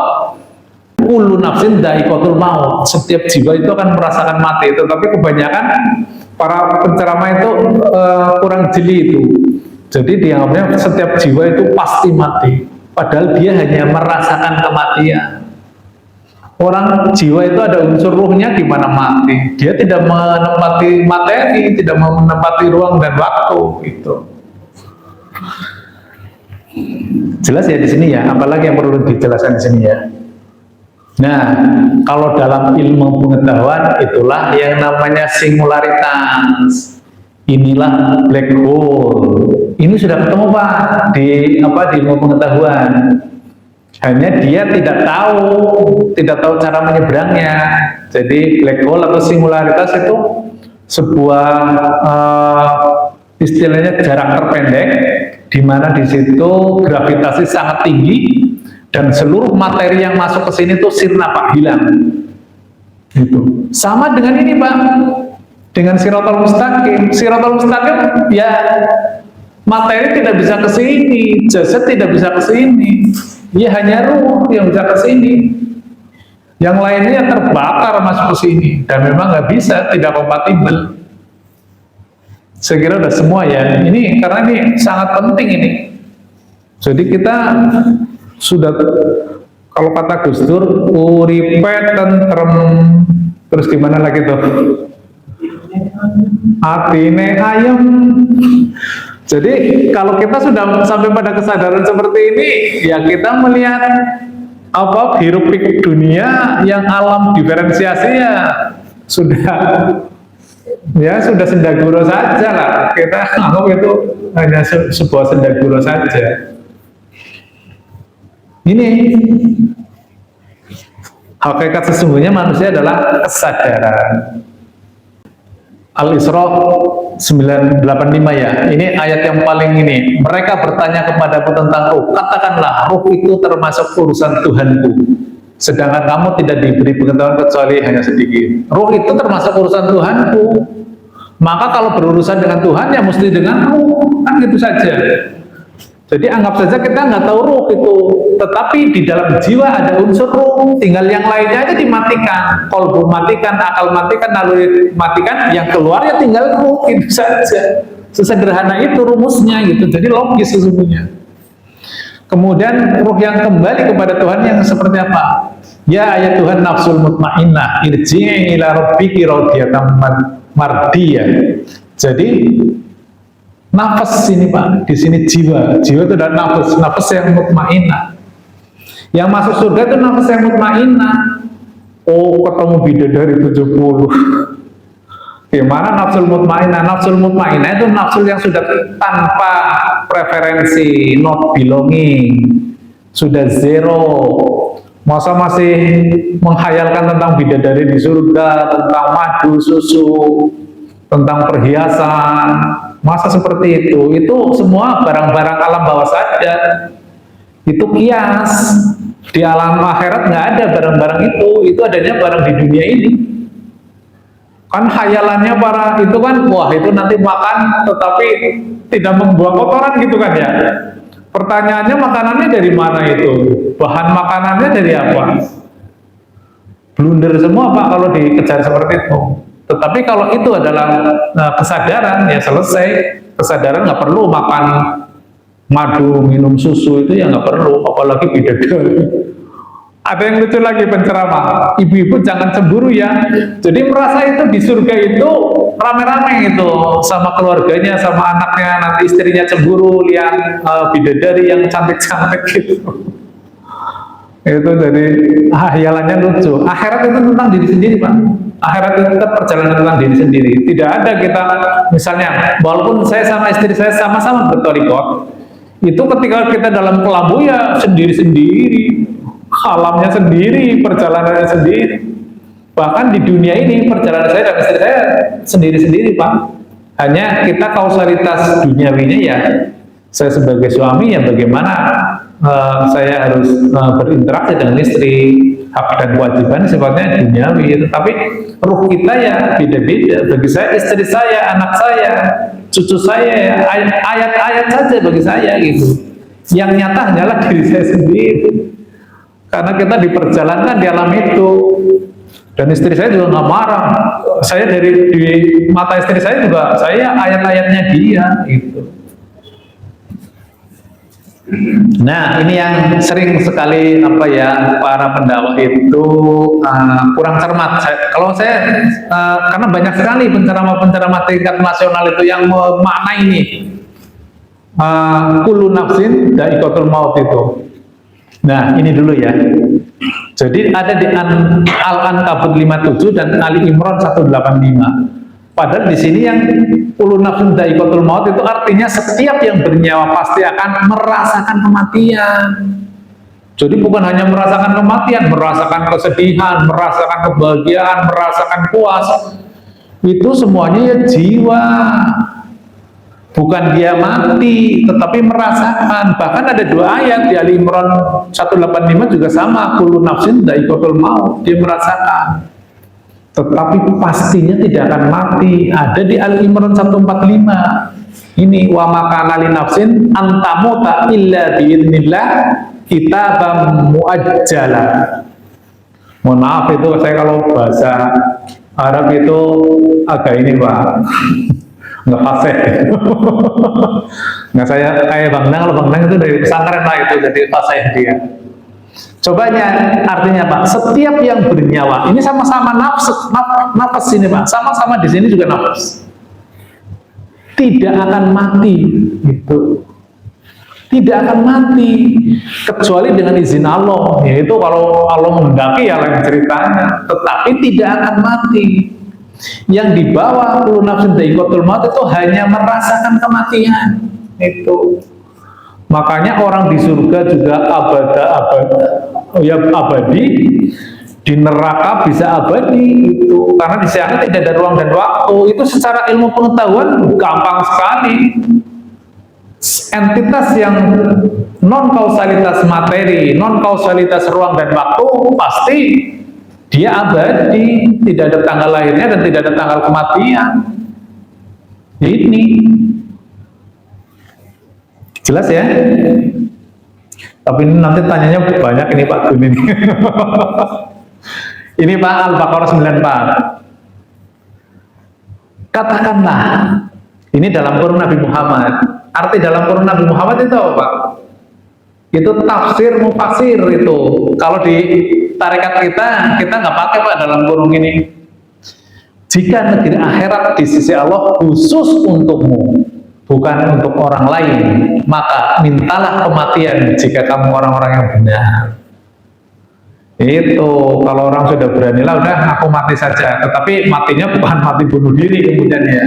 kullu nafsin dha'iqatul maut, setiap jiwa itu akan merasakan mati. Tetapi kebanyakan para penceramah itu kurang jeli itu. Jadi dianggapnya setiap jiwa itu pasti mati, padahal dia hanya merasakan kematian. Orang jiwa itu ada unsur ruhnya, di mana mati. Dia tidak menempati materi, tidak menempati ruang dan waktu itu. Jelas ya di sini ya, apalagi yang perlu dijelaskan di sini ya. Nah, kalau dalam ilmu pengetahuan itulah yang namanya singularitas. Inilah black hole. Ini sudah ketemu, Pak, di ilmu pengetahuan. Hanya dia tidak tahu cara menyeberangnya. Jadi black hole atau singularitas itu sebuah istilahnya jarak terpendek, di mana di situ gravitasi sangat tinggi. Dan seluruh materi yang masuk ke sini tuh sirna, Pak, hilang. Itu. Sama dengan ini, Pak. Dengan Shiratal Mustaqim. Shiratal Mustaqim ya materi tidak bisa ke sini, jasad tidak bisa ke sini. Ya hanya ruh yang bisa ke sini. Yang lainnya terbakar masuk ke sini dan memang nggak bisa, tidak kompatibel. Saya kira udah semua ya. Ini karena ini sangat penting ini. Jadi kita sudah, kalau kata Gus Dur, uripe tentrem, terus gimana lagi tuh? Atine ayem. Jadi kalau kita sudah sampai pada kesadaran seperti ini, ya kita melihat hiruk pikuk dunia yang alam diferensiasi ya sudah sendaguro saja lah. Kita anggap itu hanya sebuah sendaguro saja. Ini hakikat sesungguhnya manusia adalah kesadaran. Al-Isra 985 ya. Ini ayat yang paling ini. Mereka bertanya kepadaku tentang ruh. Katakanlah, ruh itu termasuk urusan Tuhanku. Sedangkan kamu tidak diberi pengetahuan kecuali hanya sedikit. Ruh itu termasuk urusan Tuhanku. Maka kalau berurusan dengan Tuhan ya mesti dengan ruh. Kan gitu saja. Jadi anggap saja kita nggak tahu ruh itu, tetapi di dalam jiwa ada unsur ruh, tinggal yang lainnya aja dimatikan, kolbu matikan, akal matikan, naluri matikan, yang keluar ya tinggal ruh, itu saja. Sesederhana itu rumusnya gitu, jadi logis sesungguhnya. Kemudian ruh yang kembali kepada Tuhan yang seperti apa? Ya ayat Tuhan nafsul mutmainnah, irji'i ila rabbiki radiyatan mardiyah. Jadi Nafas ini Pak, di sini jiwa. Jiwa itu adalah nafas, nafas yang mutmainnah. Yang masuk surga itu nafas yang mutmainnah. Oh, ketemu bidadari 70. Gimana nafsul mutmainnah? Nafsul mutmainnah itu nafsul yang sudah tanpa preferensi, not belonging, sudah zero. Masa masih menghayalkan tentang bidadari di surga, tentang madu, susu, tentang perhiasan. Masa seperti itu? Itu semua barang-barang alam bawah saja. Itu kias. Di alam akhirat nggak ada barang-barang itu adanya barang di dunia ini. Kan hayalannya para itu kan, wah itu nanti makan tetapi tidak membuang kotoran gitu kan ya. Pertanyaannya makanannya dari mana itu? Bahan makanannya dari apa? Blunder semua Pak kalau dikejar seperti itu. Tetapi kalau itu adalah kesadaran, ya selesai. Kesadaran nggak perlu makan madu, minum susu, itu ya nggak perlu, apalagi bidadari. Ada yang lucu lagi penceramah, ibu-ibu jangan cemburu ya. Jadi merasa itu di surga itu rame-rame itu, sama keluarganya, sama anaknya, nanti istrinya cemburu lihat bidadari yang cantik-cantik gitu. Itu dari hayalannya lucu. Akhirat itu tentang diri sendiri Pak. Akhirat itu tetap perjalanan tentang diri sendiri. Tidak ada kita, misalnya, walaupun saya sama istri saya sama-sama bertorikot, itu ketika kita dalam kelambu ya sendiri-sendiri, alamnya sendiri, perjalanannya sendiri. Bahkan di dunia ini perjalanan saya dan istri saya sendiri-sendiri Pak. Hanya kita kausalitas duniawinya ya, saya sebagai suami ya bagaimana saya harus berinteraksi dengan istri, hak dan kewajiban sifatnya duniawi, tetapi ruh kita ya beda-beda. Bagi saya istri saya, anak saya, cucu saya, ayat-ayat saja bagi saya gitu. Yang nyata hanyalah diri saya sendiri. Karena kita diperjalankan di alam itu. Dan istri saya juga nggak marah. Saya di mata istri saya juga, saya ayat-ayatnya dia gitu. Nah, ini yang sering sekali para pendakwah itu kurang cermat. Kalau saya karena banyak sekali penceramah-penceramah tingkat nasional itu yang memaknai ini kullu nafsin dha'iqatul maut itu. Nah, ini dulu ya. Jadi ada di Al-Ankabut 57 dan Ali Imran 185. Padahal di sini yang kullu nafsin dha'iqatul maut itu artinya setiap yang bernyawa pasti akan merasakan kematian. Jadi bukan hanya merasakan kematian, merasakan kesedihan, merasakan kebahagiaan, merasakan puas. Itu semuanya ya jiwa. Bukan dia mati, tetapi merasakan. Bahkan ada 2 ayat di Ali Imran 185 juga sama, kullu nafsin dha'iqatul maut, dia merasakan. Tetapi pastinya tidak akan mati. Ada di Al-Imran 145. Ini wa makana li nafsin antamuta illa biidznillah kitaban muajjala. Mohon maaf itu saya kalau bahasa Arab itu agak ini Pak, nggak fasih. Nggak saya kayak Bang Nang, kalau Bang Nang itu dari pesantren lah itu jadi fasih dia. Cobanya artinya Pak, setiap yang bernyawa ini sama-sama nafas ini Pak, sama-sama di sini juga nafas. Tidak akan mati, gitu. Tidak akan mati kecuali dengan izin Allah. Yaitu kalau Allah menghendaki ya lain ceritanya. Tetapi tidak akan mati. Yang dibawa kullu nafsin dha'iqatul maut itu hanya merasakan kematian. Itu. Makanya orang di surga juga abadi, di neraka bisa abadi itu karena di sana tidak ada ruang dan waktu. Itu secara ilmu pengetahuan gampang sekali. Entitas yang non kausalitas materi, non kausalitas ruang dan waktu pasti dia abadi, tidak ada tanggal lahirnya dan tidak ada tanggal kematian. Ini jelas ya? Tapi ini nanti tanyanya banyak ini Pak Gun ini. Ini Pak Al-Baqarah 94. Katakanlah, ini dalam kurung Nabi Muhammad. Arti dalam kurung Nabi Muhammad itu apa Pak? Itu tafsir mufasir itu. Kalau di tarekat kita nggak pakai Pak dalam kurung ini. Jika negeri akhirat di sisi Allah khusus untukmu, bukan untuk orang lain, maka mintalah kematian jika kamu orang-orang yang benar. Itu kalau orang sudah berani lah, udah aku mati saja, tetapi matinya bukan mati bunuh diri kemudian ya.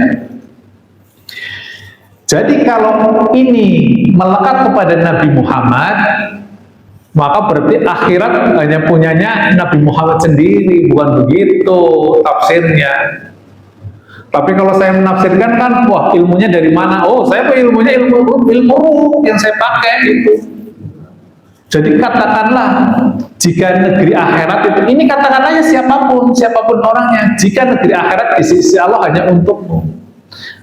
Jadi kalau ini melekat kepada Nabi Muhammad, maka berarti akhirat hanya punyanya Nabi Muhammad sendiri, bukan begitu tafsirnya. Tapi kalau saya menafsirkan kan, wah ilmunya dari mana? Oh, saya ilmunya ilmu ruh yang saya pakai itu. Jadi katakanlah jika negeri akhirat itu, ini katakanlah ya siapapun orangnya, jika negeri akhirat di sisi Allah hanya untukmu.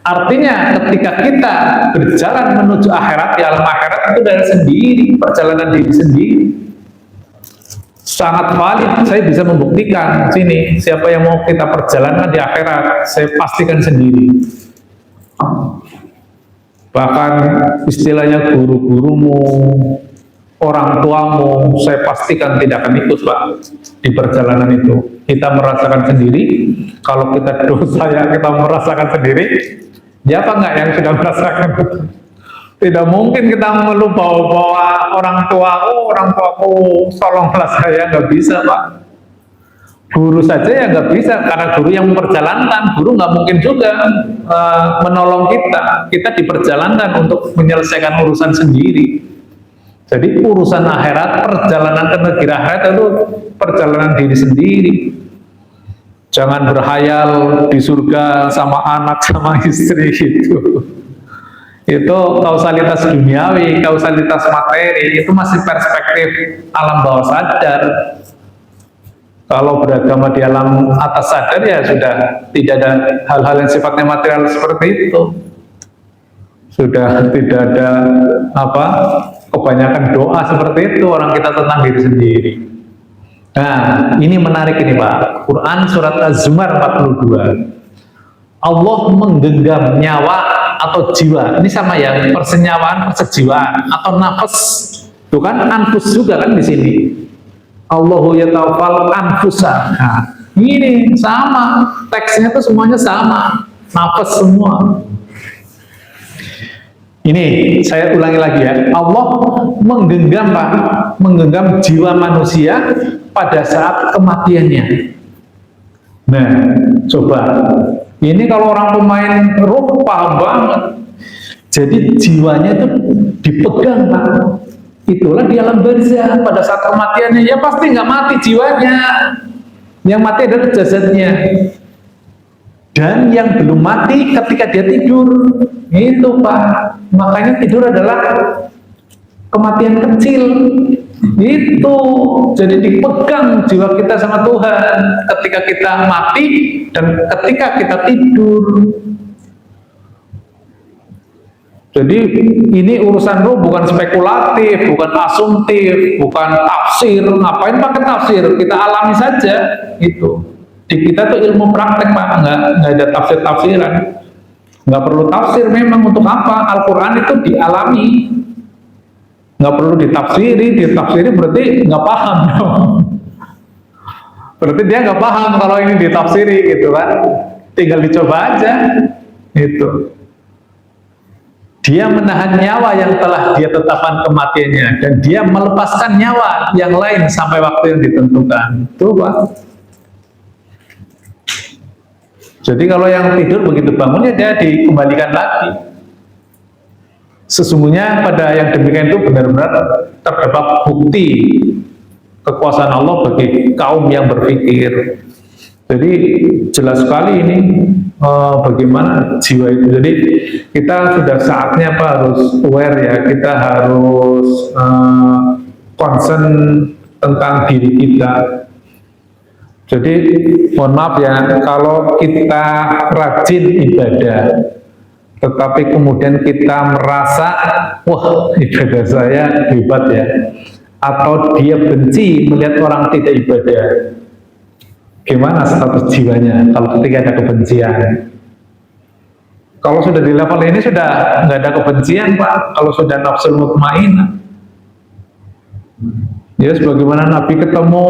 Artinya ketika kita berjalan menuju akhirat, di alam akhirat itu dari sendiri, perjalanan diri sendiri. Sangat valid, saya bisa membuktikan sini siapa yang mau kita perjalankan di akhirat, saya pastikan sendiri. Bahkan istilahnya guru-gurumu, orang tuamu, saya pastikan tidak akan ikut Pak di perjalanan itu. Kita merasakan sendiri. Kalau kita dosa ya kita merasakan sendiri. Ya apa enggak yang sudah merasakan? Tidak mungkin kita mengeluh bawa orang tuaku, tolonglah saya, nggak bisa Pak. Guru saja ya nggak bisa, karena guru yang memperjalankan, guru nggak mungkin juga menolong kita. Kita diperjalankan untuk menyelesaikan urusan sendiri. Jadi urusan akhirat, perjalanan ke negeri akhirat itu perjalanan diri sendiri. Jangan berhayal di surga sama anak, sama istri gitu. Itu kausalitas duniawi, kausalitas materi, itu masih perspektif alam bawah sadar. Kalau beragama di alam atas sadar ya sudah tidak ada hal-hal yang sifatnya material seperti itu. Sudah tidak ada kebanyakan doa seperti itu orang kita tentang diri sendiri. Nah, ini menarik ini Pak. Quran surat Az-Zumar 42. Allah menggenggam nyawa atau jiwa, ini sama ya, persenyawaan, persejiwaan atau nafas, itu kan anfus juga kan di sini. Allahu yatawaffal anfusa. Nah, ini sama, teksnya itu semuanya sama, nafas semua. Ini saya ulangi lagi ya, Allah menggenggam Pak, menggenggam jiwa manusia pada saat kematiannya. Nah, coba. Ini kalau orang pemain ruh paham banget. Jadi jiwanya itu dipegang Pak. Itulah di alam barzah pada saat kematiannya. Ya pasti nggak mati jiwanya. Yang mati adalah jasadnya. Dan yang belum mati ketika dia tidur. Itu Pak. Makanya tidur adalah kematian kecil. Itu jadi dipegang jiwa kita sama Tuhan ketika kita mati dan ketika kita tidur. Jadi ini urusan roh, bukan spekulatif, bukan asumtif, bukan tafsir. Ngapain pakai tafsir? Kita alami saja itu. Di kita tuh ilmu praktek Pak, nggak ada tafsir-tafsiran. Nggak perlu tafsir memang, untuk apa? Al-Quran itu dialami. Nggak perlu ditafsiri berarti nggak paham dong. Berarti dia nggak paham kalau ini ditafsiri gitu kan. Tinggal dicoba aja itu. Dia menahan nyawa yang telah dia tetapkan kematiannya, dan dia melepaskan nyawa yang lain sampai waktu yang ditentukan. Tuh Pak. Jadi kalau yang tidur begitu bangunnya dia dikembalikan lagi. Sesungguhnya pada yang demikian itu benar-benar terdapat bukti kekuasaan Allah bagi kaum yang berpikir. Jadi jelas sekali ini bagaimana jiwa itu. Jadi kita sudah saatnya Pak harus aware ya, kita harus concern tentang diri kita. Jadi mohon maaf ya, kalau kita rajin ibadah tetapi kemudian kita merasa wah ibadah saya hebat ya, atau dia benci melihat orang tidak ibadah, gimana status jiwanya kalau ketika ada kebencian? Kalau sudah di level ini sudah nggak ada kebencian Pak, kalau sudah nafsul mutmainah. Ya sebagaimana Nabi ketemu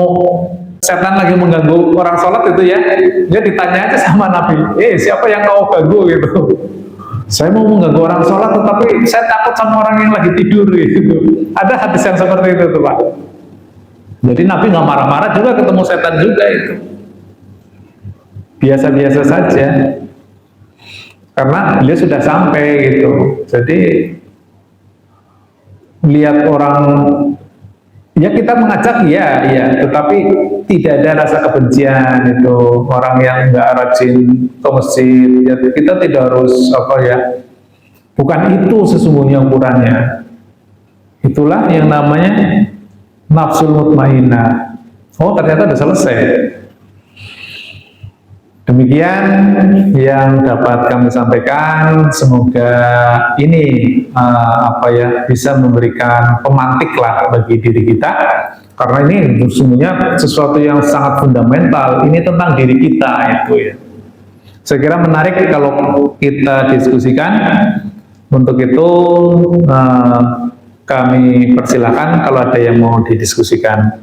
setan lagi mengganggu orang sholat itu ya, dia ditanya aja sama Nabi, siapa yang kau ganggu gitu. Saya mau mengganggu orang sholat, tetapi saya takut sama orang yang lagi tidur gitu. Ada hadis yang seperti itu tuh Pak. Jadi Nabi nggak marah-marah juga ketemu setan juga itu. Biasa-biasa saja. Karena beliau sudah sampai gitu. Jadi lihat orang, ya kita mengajak ya, tetapi tidak ada rasa kebencian itu. Orang yang nggak rajin ke masjid, ya kita tidak harus apa ya. Bukan itu sesungguhnya ukurannya. Itulah yang namanya nafsul mutmainnah. Oh ternyata sudah selesai. Demikian yang dapat kami sampaikan. Semoga ini bisa memberikan pemantik lah bagi diri kita. Karena ini sesungguhnya sesuatu yang sangat fundamental. Ini tentang diri kita itu ya. Saya kira menarik kalau kita diskusikan. Untuk itu kami persilakan kalau ada yang mau didiskusikan.